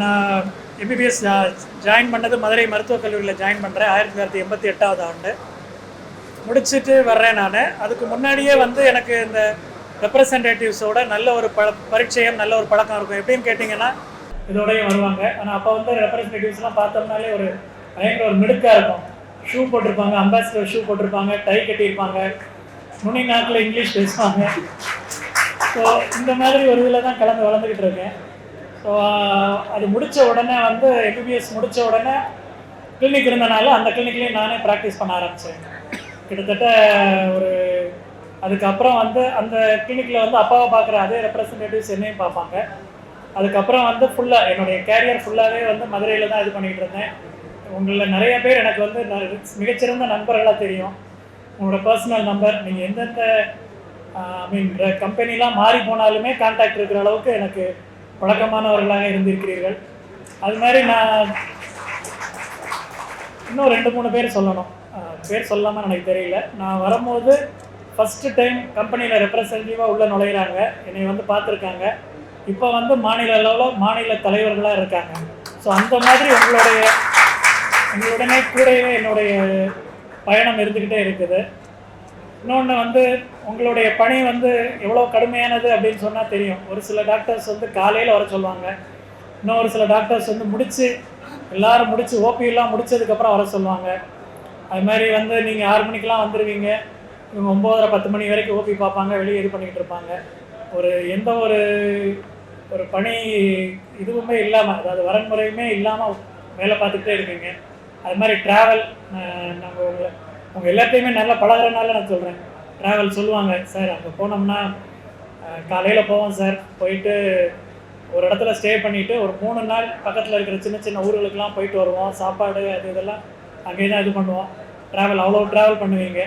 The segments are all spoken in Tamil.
நான் எம்பிபிஎஸ் ஜாயின் பண்ணது மதுரை மருத்துவக் கல்லூரியில் ஜாயின் பண்ணுறேன் 1988ஆவது ஆண்டு முடிச்சுட்டு வர்றேன். நான் அதுக்கு முன்னாடியே வந்து எனக்கு இந்த ரெப்ரசன்டேட்டிவ்ஸோட நல்ல ஒரு பரிச்சயம், நல்ல ஒரு பழக்கம் இருக்கும். எப்படின்னு கேட்டிங்கன்னா இதோடையும் வருவாங்க. ஆனால் அப்போ வந்து ரெப்ரசன்டேட்டிவ்ஸ்லாம் பார்த்தோம்னாலே ஒரு பயங்கர ஒரு மிடுக்காக இருக்கும். ஷூ போட்டிருப்பாங்க, அம்பாசிடர் ஷூ போட்டிருப்பாங்க, டை கட்டியிருப்பாங்க, நுனி நாக்கில் இங்கிலீஷ் பேசுவாங்க. ஸோ இந்த மாதிரி ஒரு இதில் தான் கலந்து வளர்ந்துக்கிட்டு இருக்கேன். ஸோ அது முடித்த உடனே வந்து எம்பிபிஎஸ் முடித்த உடனே கிளினிக் இருந்தனால அந்த கிளினிக்லேயும் நானே ப்ராக்டிஸ் பண்ண ஆரம்பித்தேன். கிட்டத்தட்ட ஒரு அதுக்கப்புறம் வந்து அந்த கிளினிக்கில் வந்து அப்பாவை பார்க்குற அதே ரெப்ரசன்டேட்டிவ்ஸ் என்னையும் பார்ப்பாங்க. அதுக்கப்புறம் வந்து ஃபுல்லாக என்னுடைய கேரியர் ஃபுல்லாகவே வந்து மதுரையில் தான் இது பண்ணிகிட்டு இருந்தேன். உங்களில் நிறைய பேர் எனக்கு வந்து மிகச்சிறந்த நண்பர்களாக தெரியும். உங்களோட பர்சனல் நம்பர், நீங்கள் எந்தெந்த கம்பெனிலாம் மாறி போனாலுமே கான்டாக்ட் இருக்கிற அளவுக்கு எனக்கு பழக்கமானவர்களாக இருந்திருக்கிறீர்கள். அது மாதிரி நான் இன்னும் 2-3 பேர் சொல்லணும். பேர் சொல்லாமல் எனக்கு தெரியல. நான் வரும்போது ஃபஸ்ட்டு டைம் கம்பெனியில் ரெப்ரசன்டேட்டிவாக உள்ளே நுழையிறாங்க, என்னை வந்து பார்த்துருக்காங்க. இப்போ வந்து மாநில அளவில் மாநில தலைவர்களாக இருக்காங்க. ஸோ அந்த மாதிரி உங்களுடனே கூடவே என்னுடைய பயணம் இருந்துக்கிட்டே இருக்குது. இன்னொன்று வந்து உங்களுடைய பணி வந்து எவ்வளோ கடுமையானது அப்படின்னு சொன்னால் தெரியும். ஒரு சில டாக்டர்ஸ் வந்து காலையில் வர சொல்லுவாங்க, இன்னும் ஒரு சில டாக்டர்ஸ் வந்து எல்லோரும் முடித்து ஓபியெல்லாம் முடித்ததுக்கப்புறம் வர சொல்லுவாங்க. அது மாதிரி வந்து நீங்கள் 6 மணிக்கெலாம் வந்துடுவீங்க, இவங்க 9:30-10 மணி வரைக்கும் ஓபி பார்ப்பாங்க, வெளியே இது பண்ணிக்கிட்டு இருப்பாங்க. எந்த ஒரு பணி இதுவுமே இல்லாமல், அதாவது வரன்முறையுமே இல்லாமல் வேலை பார்த்துக்கிட்டே இருக்கீங்க. அது மாதிரி ட்ராவல், நாங்கள் உங்கள் எல்லாத்தையுமே நல்லா பழகிறனால நான் சொல்கிறேன். ட்ராவல் சொல்லுவாங்க, சார் அங்கே போனோம்னா காலையில் போவோம் சார், போயிட்டு ஒரு இடத்துல ஸ்டே பண்ணிவிட்டு ஒரு 3 நாள் பக்கத்தில் இருக்கிற சின்ன சின்ன ஊர்களுக்கெலாம் போயிட்டு வருவோம். சாப்பாடு அது இதெல்லாம் அங்கேயே தான் இது பண்ணுவோம். அவ்வளோ ட்ராவல் பண்ணுவீங்க.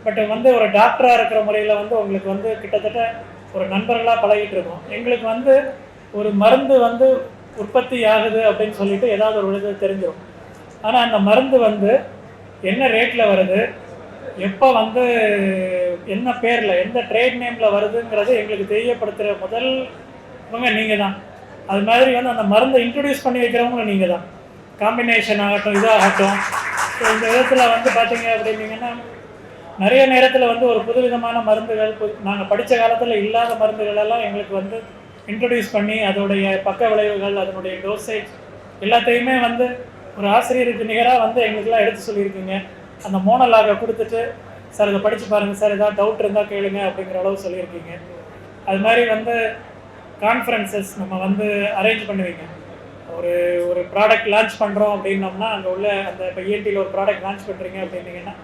பட் வந்து ஒரு டாக்டராக இருக்கிற முறையில் வந்து உங்களுக்கு வந்து கிட்டத்தட்ட ஒரு நண்பர்களாக பழகிட்டு இருக்கோம். எங்களுக்கு வந்து ஒரு மருந்து வந்து உற்பத்தி ஆகுது அப்படின்னு சொல்லிட்டு ஏதாவது ஒரு இது தெரிஞ்சிடும். ஆனால் அந்த மருந்து வந்து என்ன ரேட்டில் வருது, எப்போ வந்து என்ன பேரில் எந்த ட்ரேட் நேமில் வருதுங்கிறது எங்களுக்கு தெரியப்படுத்துகிற முதல்வங்க நீங்கள் தான். அது மாதிரி வந்து அந்த மருந்தை இன்ட்ரடியூஸ் பண்ணி வைக்கிறவங்க நீங்கள் தான். காம்பினேஷன் ஆகட்டும், இதாகட்டும். ஸோ இந்த விதத்தில் வந்து பார்த்தீங்க அப்படின்னீங்கன்னா நிறைய நேரத்தில் வந்து ஒரு புதுவிதமான மருந்துகள், நாங்கள் படித்த காலத்தில் இல்லாத மருந்துகள் எல்லாம் எங்களுக்கு வந்து இன்ட்ரடியூஸ் பண்ணி அதோடைய பக்க விளைவுகள், அதனுடைய டோசேஜ் எல்லாத்தையுமே வந்து ஒரு ஆசிரியருக்கு நிகராக வந்து எங்களுக்கெல்லாம் எடுத்து சொல்லியிருக்கீங்க. அந்த மோனலாக கொடுத்துட்டு, சார் இதை படித்து பாருங்கள் சார், ஏதாவது டவுட் இருந்தால் கேளுங்க அப்படிங்கிற அளவு சொல்லியிருக்கீங்க. அது மாதிரி வந்து கான்ஃபரன்சஸ் நம்ம வந்து அரேஞ்ச் பண்ணுவீங்க. ஒரு ப்ராடக்ட் லான்ச் பண்ணுறோம் அப்படின்னோம்னா அங்கே உள்ள அந்த இப்போ இஎன்டியில் ஒரு ப்ராடக்ட் லான்ச் பண்ணுறீங்க அப்படின்னீங்கன்னா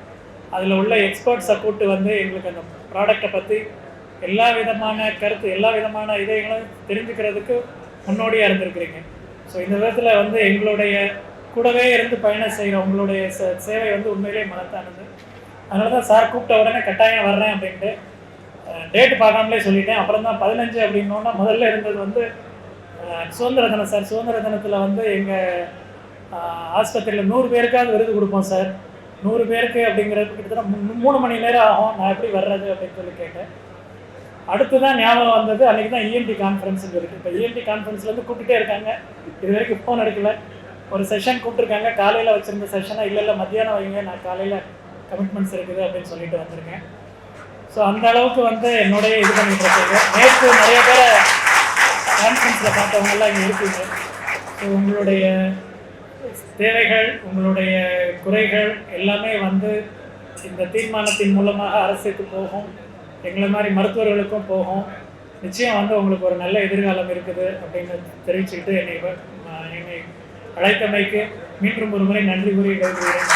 அதில் உள்ள எக்ஸ்பர்ட்ஸை கூப்பிட்டு வந்து எங்களுக்கு அந்த ப்ராடக்டை பற்றி எல்லா விதமான கருத்து, எல்லா விதமான இதைகளும் தெரிஞ்சுக்கிறதுக்கு முன்னோடியாக இருந்திருக்கிறீங்க. ஸோ இந்த விதத்தில் வந்து எங்களுடைய கூடவே இருந்து பயணம் செய்கிற உங்களுடைய சேவை வந்து உண்மையிலே மகத்தானது. அதனால தான் சார் கூப்பிட்ட உடனே கட்டாயம் வர்றேன் அப்படின்ட்டு டேட்டு பார்க்காமலே சொல்லிட்டேன். அப்புறம் தான் 15 அப்படின்னோன்னா முதல்ல இருந்தது வந்து சுதந்திர தினம் சார். சுதந்திர தினத்தில் வந்து எங்கள் ஆஸ்பத்திரியில் 100 பேருக்காவது விருது கொடுப்போம் சார். 100 பேருக்கு அப்படிங்கிறது கிட்டத்தட்ட 3 மணி நேரம் ஆகும், நான் எப்படி வர்றது அப்படின்னு சொல்லி கேட்டேன். அடுத்து தான் ஞாபகம் வந்தது, அன்றைக்கி தான் இஎன்டி கான்ஃபரன்ஸ் இருக்குது. இப்போ இஎன்டி கான்ஃபரன்ஸ்லேருந்து கூப்பிட்டுட்டே இருக்காங்க, இது வரைக்கும் ஃபோன் எடுக்கல. ஒரு செஷன் கூப்பிட்டுருக்காங்க, காலையில் வச்சுருந்த செஷனாக இல்லை மத்தியானம் வைங்க, நான் காலையில் கமிட்மெண்ட்ஸ் இருக்குது அப்படின்னு சொல்லிட்டு வந்திருக்கேன். ஸோ அந்த அளவுக்கு வந்து என்னுடைய இது பண்ணிகிட்டு இருக்காங்க. நேற்று நிறைய பேரை கான்ஃபரன்ஸில் பார்த்தவங்கெல்லாம் இங்கே இருக்கீங்க. ஸோ உங்களுடைய தேவைகள், உங்களுடைய குறைகள் எல்லாமே வந்து இந்த தீர்மானத்தின் மூலமாக அரசுக்கு போகும், எங்களை மாதிரி மருத்துவர்களுக்கும் போகும். நிச்சயம் வந்து உங்களுக்கு ஒரு நல்ல எதிர்காலம் இருக்குது அப்படின்னு தெரிவிச்சுக்கிட்டு என்னை அழைத்தமைக்கு மீண்டும் ஒரு முறை நன்றி கூறி விடைபெறுகிறேன்.